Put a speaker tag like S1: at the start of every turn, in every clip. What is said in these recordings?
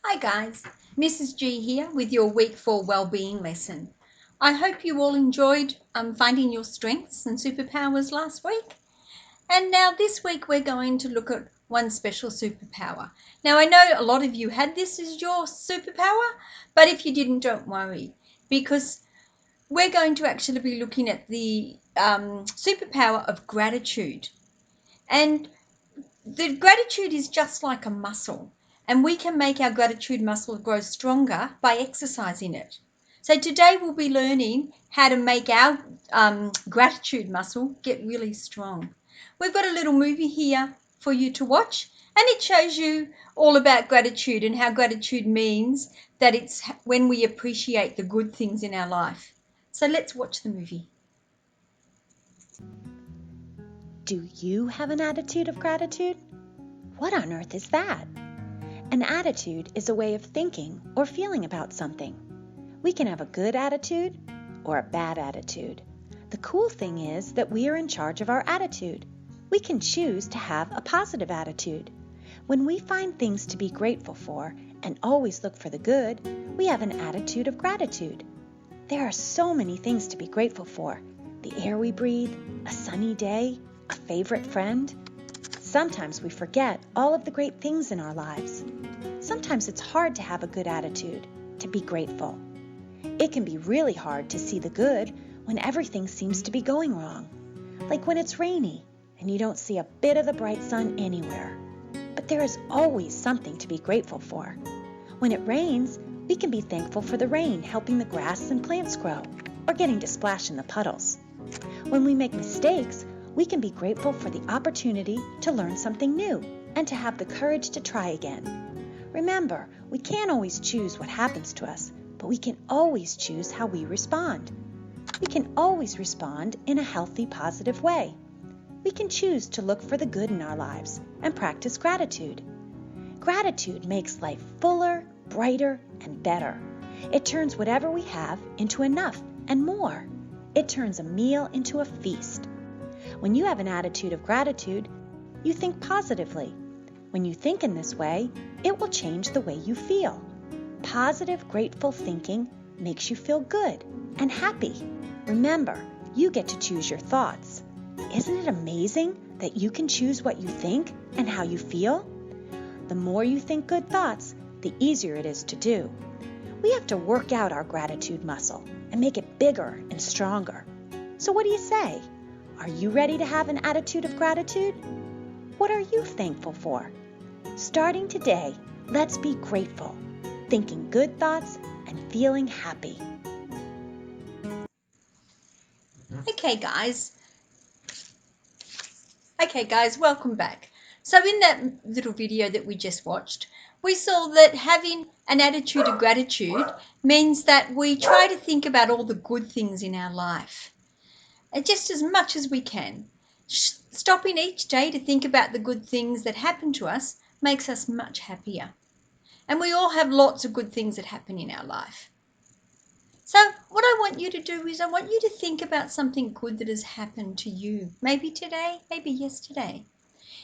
S1: Hi guys, Mrs. G here with your week 4 Wellbeing lesson. I hope you all enjoyed finding your strengths and superpowers last week. And now this week we're going to look at one special superpower. Now I know a lot of you had this as your superpower, but if you didn't, don't worry, because we're going to actually be looking at the superpower of gratitude. And the gratitude is just like a muscle, and we can make our gratitude muscle grow stronger by exercising it. So today we'll be learning how to make our gratitude muscle get really strong. We've got a little movie here for you to watch, and it shows you all about gratitude and how gratitude means that it's when we appreciate the good things in our life. So let's watch the movie.
S2: Do you have an attitude of gratitude? What on earth is that? An attitude is a way of thinking or feeling about something. We can have a good attitude or a bad attitude. The cool thing is that we are in charge of our attitude. We can choose to have a positive attitude. When we find things to be grateful for and always look for the good, we have an attitude of gratitude. There are so many things to be grateful for. The air we breathe, a sunny day, a favorite friend. Sometimes we forget all of the great things in our lives. Sometimes it's hard to have a good attitude, to be grateful. It can be really hard to see the good when everything seems to be going wrong, like when it's rainy and you don't see a bit of the bright sun anywhere. But there is always something to be grateful for. When it rains, we can be thankful for the rain helping the grass and plants grow, or getting to splash in the puddles. When we make mistakes, we can be grateful for the opportunity to learn something new and to have the courage to try again. Remember, we can't always choose what happens to us, but we can always choose how we respond. We can always respond in a healthy, positive way. We can choose to look for the good in our lives and practice gratitude. Gratitude makes life fuller, brighter, and better. It turns whatever we have into enough and more. It turns a meal into a feast. When you have an attitude of gratitude, you think positively. When you think in this way, it will change the way you feel. Positive, grateful thinking makes you feel good and happy. Remember, you get to choose your thoughts. Isn't it amazing that you can choose what you think and how you feel? The more you think good thoughts, the easier it is to do. We have to work out our gratitude muscle and make it bigger and stronger. So what do you say? Are you ready to have an attitude of gratitude? What are you thankful for? Starting today, let's be grateful, thinking good thoughts and feeling happy.
S1: Okay guys, welcome back. So in that little video that we just watched, we saw that having an attitude of gratitude means that we try to think about all the good things in our life, and just as much as we can. Stopping each day to think about the good things that happen to us makes us much happier. And we all have lots of good things that happen in our life. So what I want you to do is I want you to think about something good that has happened to you. Maybe today, maybe yesterday.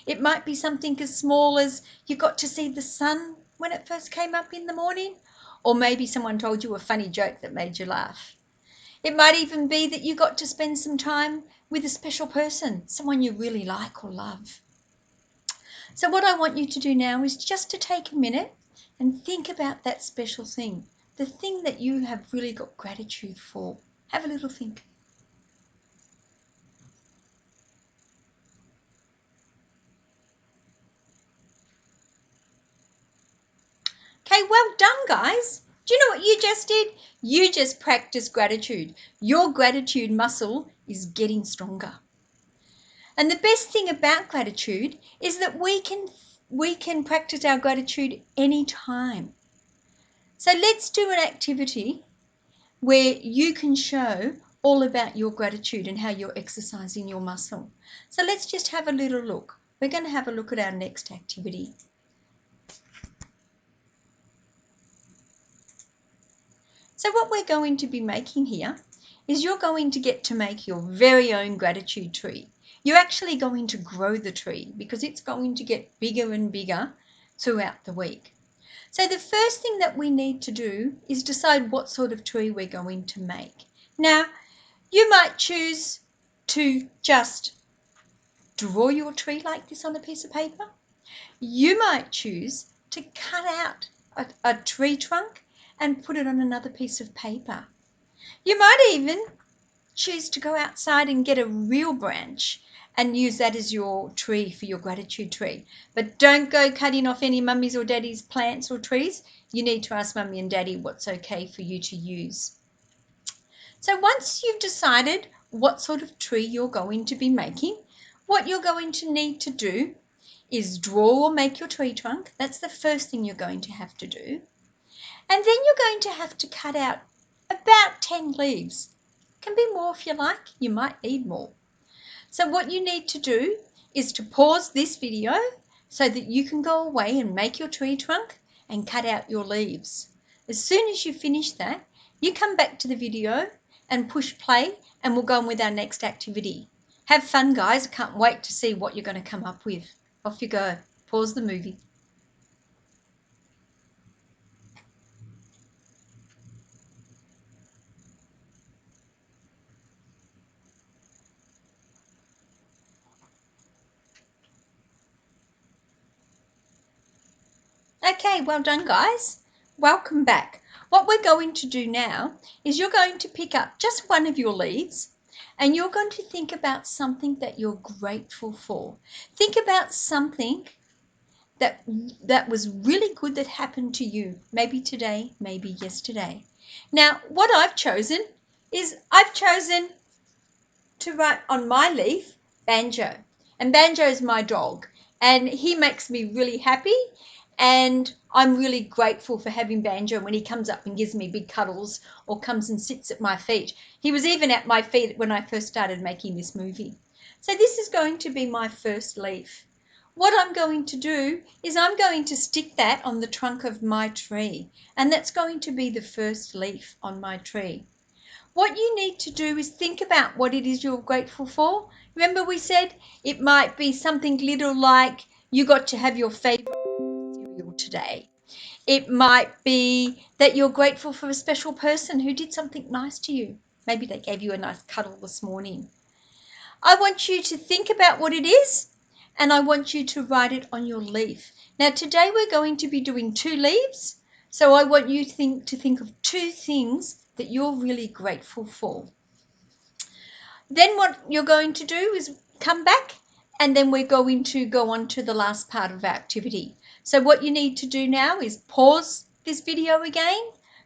S1: It might be something as small as you got to see the sun when it first came up in the morning, or maybe someone told you a funny joke that made you laugh. It might even be that you got to spend some time with a special person, someone you really like or love. So what I want you to do now is just to take a minute and think about that special thing, the thing that you have really got gratitude for. Have a little think. Okay, well done, guys. Do you know what you just did? You just practiced gratitude. Your gratitude muscle is getting stronger. And the best thing about gratitude is that we can practice our gratitude anytime. So let's do an activity where you can show all about your gratitude and how you're exercising your muscle. So let's just have a little look. We're going to have a look at our next activity. So what we're going to be making here is you're going to get to make your very own gratitude tree. You're actually going to grow the tree because it's going to get bigger and bigger throughout the week. So the first thing that we need to do is decide what sort of tree we're going to make. Now, you might choose to just draw your tree like this on a piece of paper. You might choose to cut out a tree trunk and put it on another piece of paper. You might even choose to go outside and get a real branch and use that as your tree for your gratitude tree. But don't go cutting off any mummy's or daddy's plants or trees. You need to ask mummy and daddy what's okay for you to use. So once you've decided what sort of tree you're going to be making, what you're going to need to do is draw or make your tree trunk. That's the first thing you're going to have to do. And then you're going to have to cut out about 10 leaves. Can be more if you like, you might need more. So what you need to do is to pause this video so that you can go away and make your tree trunk and cut out your leaves. As soon as you finish that, you come back to the video and push play and we'll go on with our next activity. Have fun, guys. I can't wait to see what you're going to come up with. Off you go. Pause the movie. Okay, well done, guys. Welcome back. What we're going to do now is you're going to pick up just one of your leaves and you're going to think about something that you're grateful for. Think about something that was really good that happened to you, maybe today, maybe yesterday. Now, what I've chosen is to write on my leaf Banjo. And Banjo is my dog. And he makes me really happy. And I'm really grateful for having Banjo when he comes up and gives me big cuddles or comes and sits at my feet. He was even at my feet when I first started making this movie. So this is going to be my first leaf. What I'm going to do is I'm going to stick that on the trunk of my tree. And that's going to be the first leaf on my tree. What you need to do is think about what it is you're grateful for. Remember we said it might be something little like you got to have your favourite cereal today. It might be that you're grateful for a special person who did something nice to you. Maybe they gave you a nice cuddle this morning. I want you to think about what it is and I want you to write it on your leaf. Now today we're going to be doing 2 leaves, so I want you to think of 2 things that you're really grateful for. Then what you're going to do is come back and then we're going to go on to the last part of our activity. So what you need to do now is pause this video again,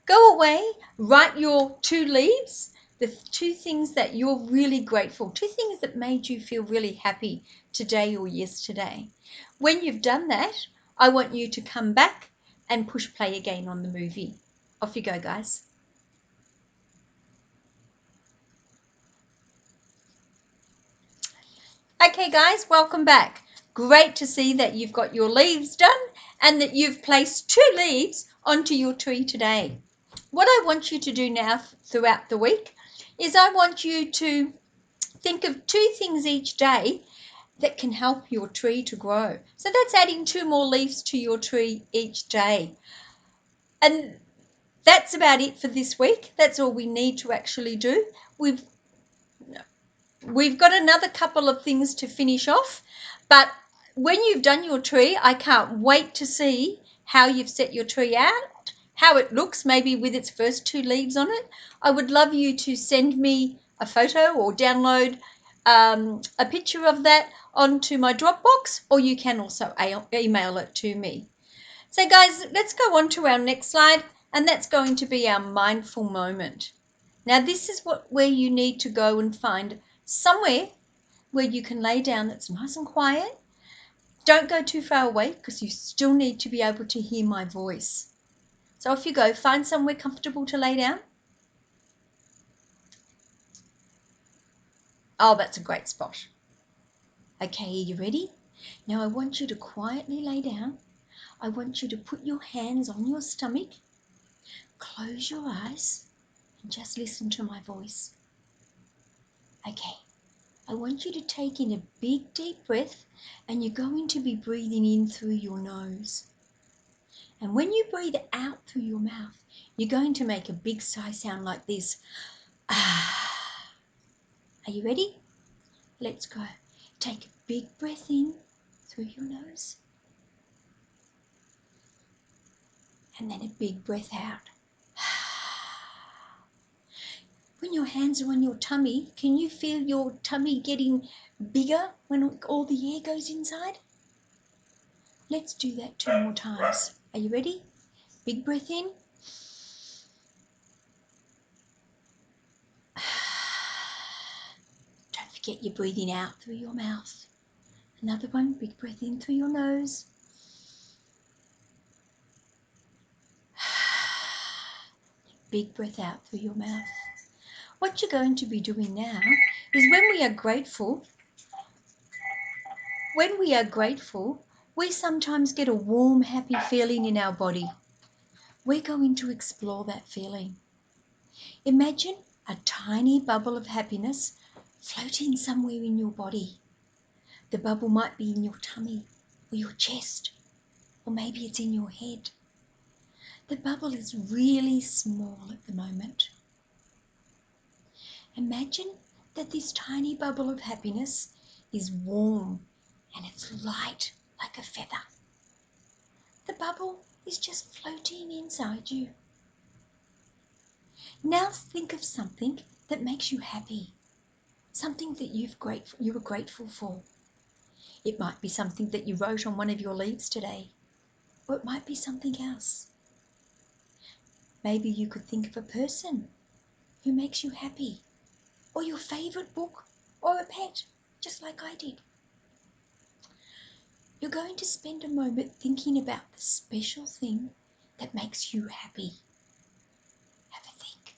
S1: go away, write your 2 leaves, the 2 things that you're really grateful, 2 things that made you feel really happy today or yesterday. When you've done that, I want you to come back and push play again on the movie. Off you go, guys. Okay, guys, welcome back. Great to see that you've got your leaves done and that you've placed 2 leaves onto your tree today. What I want you to do now throughout the week is I want you to think of 2 things each day that can help your tree to grow. So that's adding 2 more leaves to your tree each day. And that's about it for this week. That's all we need to actually do. We've got another couple of things to finish off, but when you've done your tree, I can't wait to see how you've set your tree out, how it looks, maybe with its first 2 leaves on it. I would love you to send me a photo or download a picture of that onto my Dropbox, or you can also email it to me. So guys, let's go on to our next slide, and that's going to be our mindful moment. Now this is where you need to go and find somewhere where you can lay down that's nice and quiet. Don't go too far away because you still need to be able to hear my voice. So off you go, find somewhere comfortable to lay down. Oh, that's a great spot. Okay, are you ready? Now I want you to quietly lay down. I want you to put your hands on your stomach, close your eyes and just listen to my voice. Okay. I want you to take in a big deep breath and you're going to be breathing in through your nose. And when you breathe out through your mouth, you're going to make a big sigh sound like this. Ah. Are you ready? Let's go. Take a big breath in through your nose. And then a big breath out. When your hands are on your tummy, can you feel your tummy getting bigger when all the air goes inside? Let's do that 2 more times. Are you ready? Big breath in. Don't forget you're breathing out through your mouth. Another one, big breath in through your nose. Big breath out through your mouth. What you're going to be doing now is when we are grateful, we sometimes get a warm, happy feeling in our body. We're going to explore that feeling. Imagine a tiny bubble of happiness floating somewhere in your body. The bubble might be in your tummy or your chest, or maybe it's in your head. The bubble is really small at the moment. Imagine that this tiny bubble of happiness is warm and it's light like a feather. The bubble is just floating inside you. Now think of something that makes you happy, something that you were grateful for. It might be something that you wrote on one of your leaves today, or it might be something else. Maybe you could think of a person who makes you happy, or your favourite book, or a pet, just like I did. You're going to spend a moment thinking about the special thing that makes you happy. Have a think.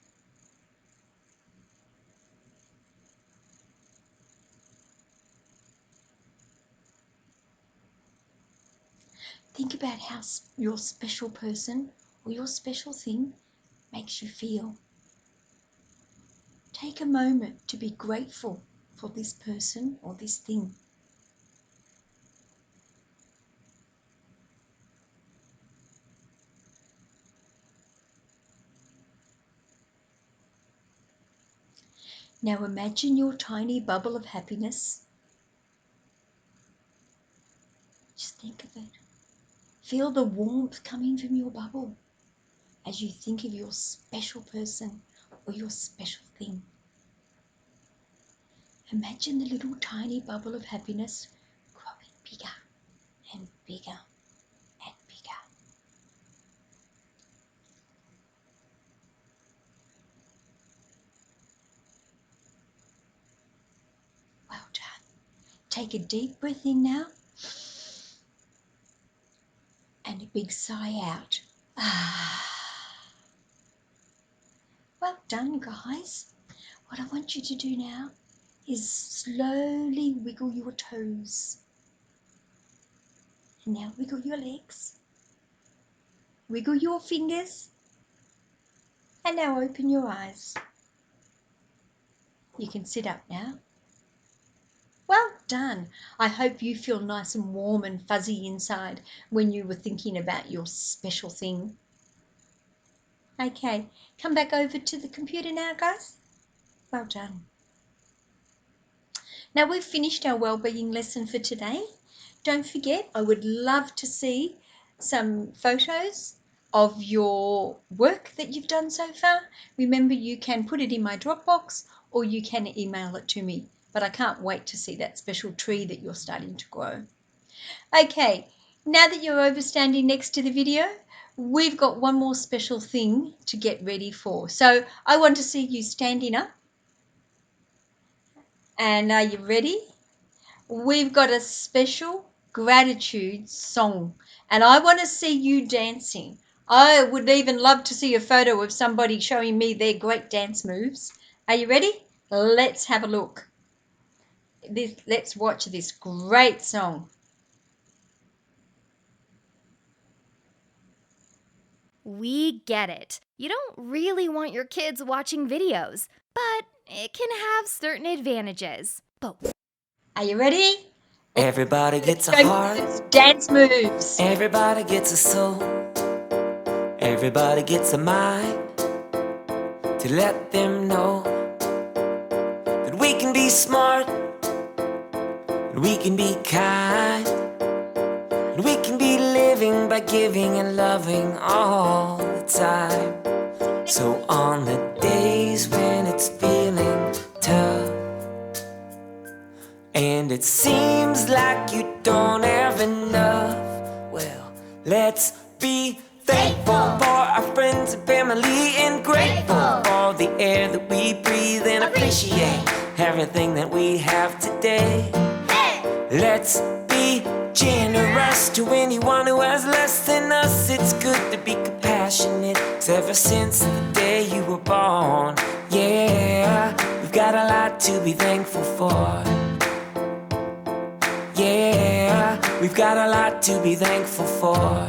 S1: Think about how your special person or your special thing makes you feel. Take a moment to be grateful for this person or this thing. Now imagine your tiny bubble of happiness. Just think of it. Feel the warmth coming from your bubble as you think of your special person or your special thing. Imagine the little tiny bubble of happiness growing bigger and bigger and bigger. Well done. Take a deep breath in now and a big sigh out. Ah. Well done, guys. What I want you to do now is slowly wiggle your toes. And now wiggle your legs. Wiggle your fingers. And now open your eyes. You can sit up now. Well done. I hope you feel nice and warm and fuzzy inside when you were thinking about your special thing. Okay, come back over to the computer now, guys. Well done. Now we've finished our wellbeing lesson for today. Don't forget, I would love to see some photos of your work that you've done so far. Remember, you can put it in my Dropbox or you can email it to me. But I can't wait to see that special tree that you're starting to grow. Okay, now that you're over standing next to the video, we've got one more special thing to get ready for. So I want to see you standing up. And are you ready? We've got a special gratitude song and I want to see you dancing. I would even love to see a photo of somebody showing me their great dance moves. Are you ready? Let's have a look. Let's watch this great song.
S3: We get it. You don't really want your kids watching videos, but it can have certain advantages. But
S1: Are you ready?
S4: Everybody gets a
S1: Show me
S4: heart,
S1: those dance moves.
S4: everybody gets a soul. Everybody gets a mind to let them know that we can be smart, and we can be kind, and we can be living by giving and loving all the time. So on the days when it's feeling tough, and it seems like you don't have enough, well, let's be thankful for our friends and family, and grateful for the air that we breathe, and appreciate everything that we have today. Let's be generous to anyone who has less than us. It's good to be compassionate, 'cause ever since the day you were born, yeah, we've got a lot to be thankful for. Yeah, we've got a lot to be thankful for.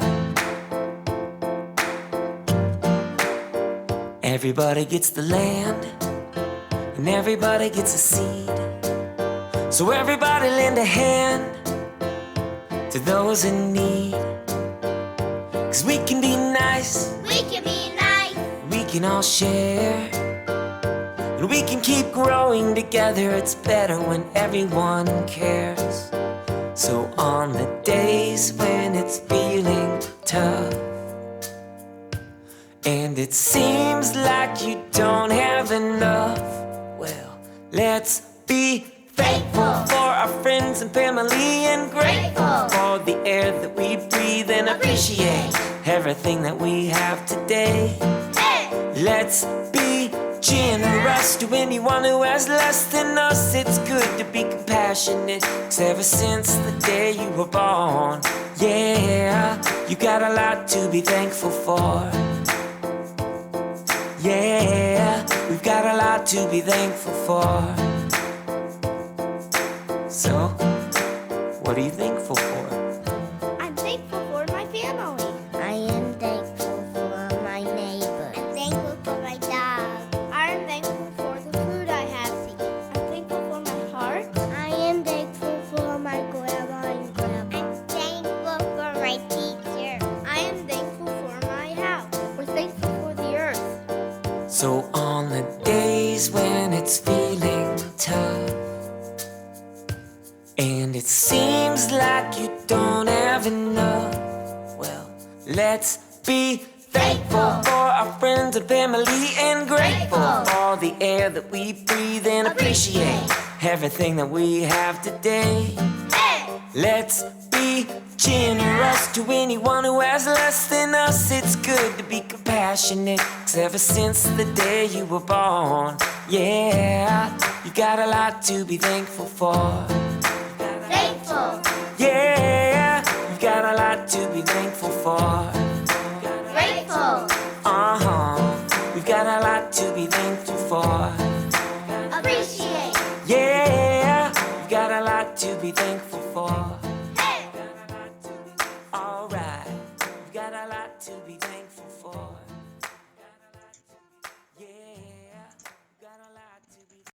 S4: Everybody gets the land, and everybody gets a seed. So everybody lend a hand to those in need. 'Cause we can be nice,
S5: We can be nice.
S4: we can all share, and we can keep growing together. It's better when everyone cares. So on the days when it's feeling tough, and it seems like you don't have enough, well, let's be thankful for our friends and family, and grateful for the air that we breathe, and appreciate everything that we have today. Let's be generous to anyone who has less than us. It's good to be compassionate, 'cause ever since the day you were born, yeah, you got a lot to be thankful for. Yeah, we've got a lot to be thankful for. So, what are you thankful for?
S5: I'm thankful for my family. I am thankful for my neighbor. I'm thankful for my dog. I'm thankful for the food I have to eat. I'm thankful for my heart. I am thankful for my grandma and grandpa. I'm thankful for my teacher. I am thankful for my house. We're thankful for the earth.
S4: So on the days when it's feeling tough, and it seems like you don't have enough, well, let's be thankful for our friends and family, and grateful for the air that we breathe, and appreciate everything that we have today. Let's be generous to anyone who has less than us. It's good to be compassionate, 'cause ever since the day you were born, yeah, you got a lot to be thankful for.
S5: Thankful.
S4: Yeah, you got a lot to be thankful for.
S5: Grateful.
S4: We've got a lot to be thankful for.
S5: Appreciate.
S4: Yeah, you got a lot to be thankful for.